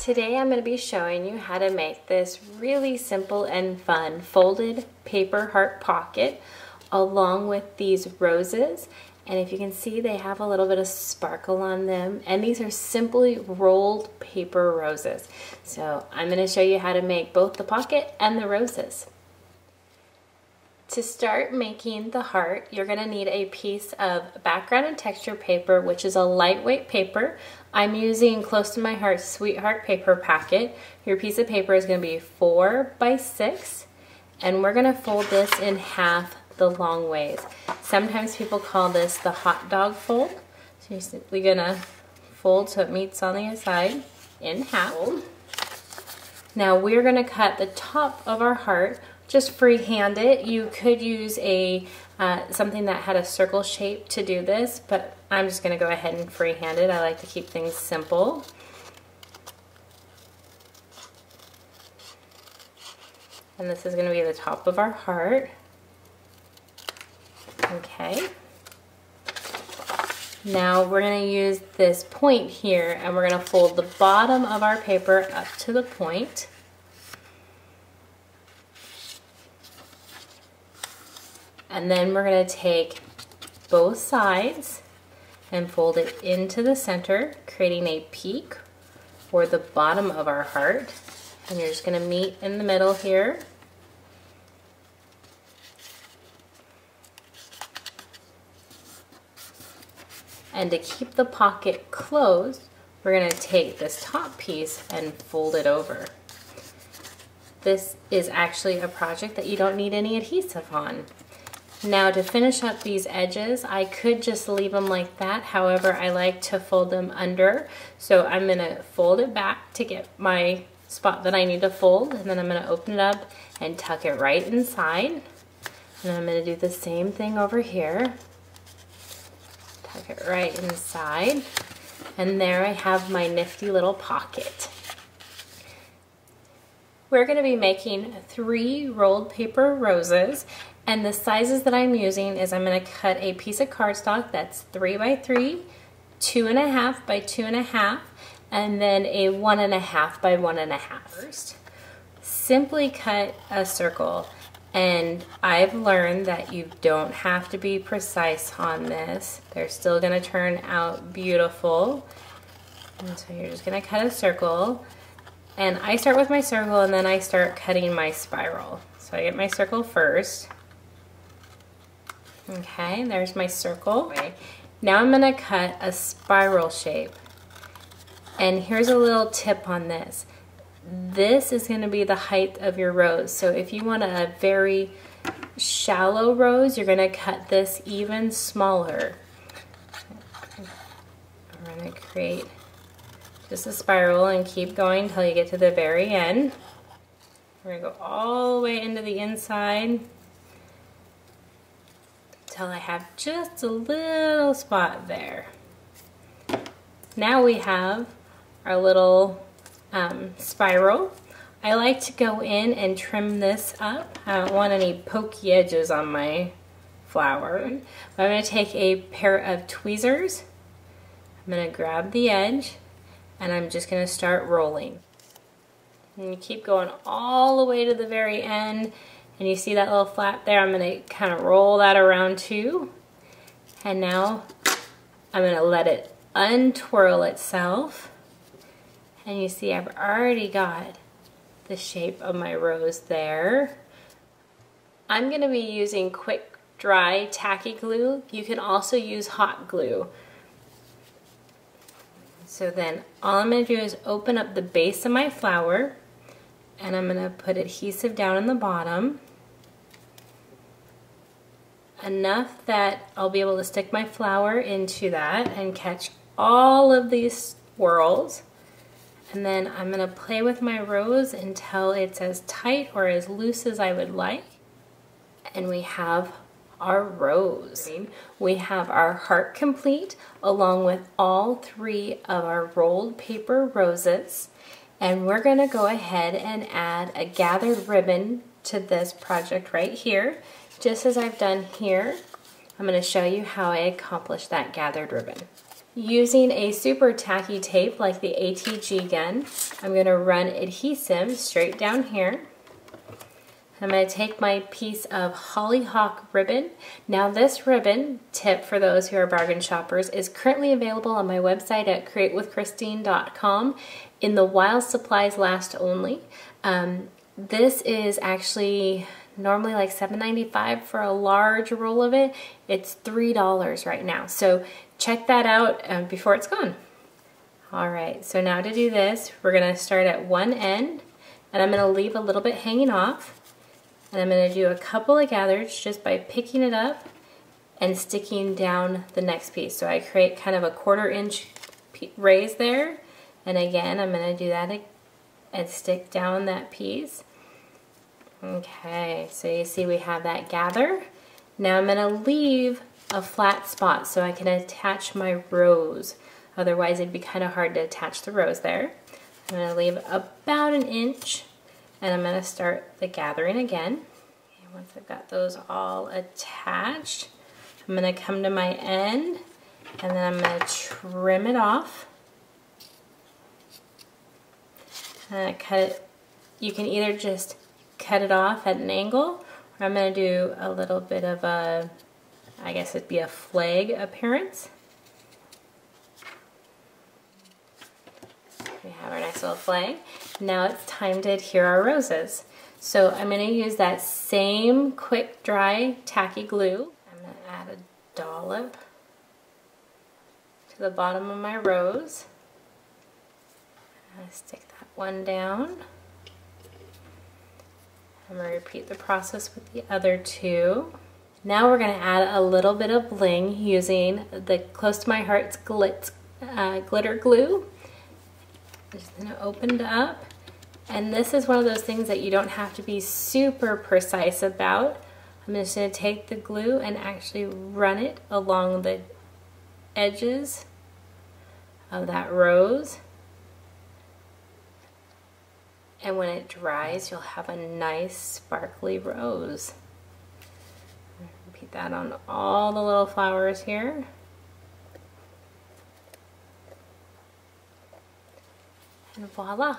Today I'm going to be showing you how to make this really simple and fun folded paper heart pocket along with these roses. And if you can see, they have a little bit of sparkle on them, and these are simply rolled paper roses. So I'm going to show you how to make both the pocket and the roses. To start making the heart, you're going to need a piece of background and texture paper, which is a lightweight paper. I'm using Close to My Heart Sweetheart paper packet. Your piece of paper is going to be 4 by 6, and we're going to fold this in half the long ways. Sometimes people call this the hot dog fold. So you're simply going to fold so it meets on the side in half. Now we're going to cut the top of our heart. Just freehand it. You could use a something that had a circle shape to do this, but I'm just going to go ahead and freehand it. I like to keep things simple. And this is going to be the top of our heart. Okay. Now we're going to use this point here, and we're going to fold the bottom of our paper up to the point. And then we're going to take both sides and fold it into the center, creating a peak for the bottom of our heart. And you're just going to meet in the middle here. And to keep the pocket closed, we're going to take this top piece and fold it over. This is actually a project that you don't need any adhesive on. Now to finish up these edges, I could just leave them like that. However, I like to fold them under. So I'm going to fold it back to get my spot that I need to fold. And then I'm going to open it up and tuck it right inside. And I'm going to do the same thing over here. Tuck it right inside. And there I have my nifty little pocket. We're going to be making 3 rolled paper roses. And the sizes that I'm using is I'm going to cut a piece of cardstock that's 3 by 3, 2.5 by 2.5, and then a 1.5 by 1.5. First, simply cut a circle. And I've learned that you don't have to be precise on this. They're still going to turn out beautiful. And so you're just going to cut a circle. And I start with my circle, and then I start cutting my spiral. So I get my circle first. Okay, there's my circle. Now I'm going to cut a spiral shape. And here's a little tip on this. This is going to be the height of your rose. So if you want a very shallow rose, you're going to cut this even smaller. We're going to create just a spiral and keep going until you get to the very end. We're going to go all the way into the inside until I have just a little spot there. Now we have our little spiral. I like to go in and trim this up. I don't want any pokey edges on my flower. But I'm going to take a pair of tweezers. I'm going to grab the edge, and I'm just going to start rolling. And you keep going all the way to the very end. And you see that little flap there? I'm going to kind of roll that around too. And now I'm going to let it untwirl itself. And you see I've already got the shape of my rose there. I'm going to be using quick dry tacky glue. You can also use hot glue. So then all I'm going to do is open up the base of my flower, and I'm going to put adhesive down in the bottom. Enough that I'll be able to stick my flower into that and catch all of these swirls. And then I'm going to play with my rose until it's as tight or as loose as I would like. And we have our rose. We have our heart complete along with all 3 of our rolled paper roses. And we're going to go ahead and add a gathered ribbon to this project right here. Just as I've done here, I'm going to show you how I accomplish that gathered ribbon. Using a super tacky tape like the ATG gun, I'm going to run adhesive straight down here. I'm going to take my piece of Hollyhock ribbon. Now this ribbon, tip for those who are bargain shoppers, is currently available on my website at createwithchristine.com in the while supplies last only. This is actually normally like $7.95 for a large roll of it. It's $3 right now. So check that out before it's gone. All right, so now to do this, we're gonna start at one end and I'm gonna leave a little bit hanging off. And I'm gonna do a couple of gathers just by picking it up and sticking down the next piece. So I create kind of a 1/4 inch raise there. And again, I'm gonna do that and stick down that piece. Okay, so you see we have that gather. Now I'm gonna leave a flat spot so I can attach my rose. Otherwise it'd be kind of hard to attach the rose there. I'm gonna leave about 1 inch and I'm gonna start the gathering again. And once I've got those all attached, I'm gonna come to my end and then I'm gonna trim it off. And cut it. You can either just cut it off at an angle, or I'm gonna do a little bit of a, I guess it'd be a flag appearance. We have our nice little flag. Now it's time to adhere our roses. So I'm going to use that same quick dry tacky glue. I'm going to add a dollop to the bottom of my rose. I'm going to stick that one down. I'm going to repeat the process with the other two. Now we're going to add a little bit of bling using the Close to My Heart's Glitz Glitter Glue. Just going to open it up, and this is one of those things that you don't have to be super precise about. I'm just going to take the glue and actually run it along the edges of that rose, and when it dries you'll have a nice sparkly rose. Repeat that on all the little flowers here. And voila!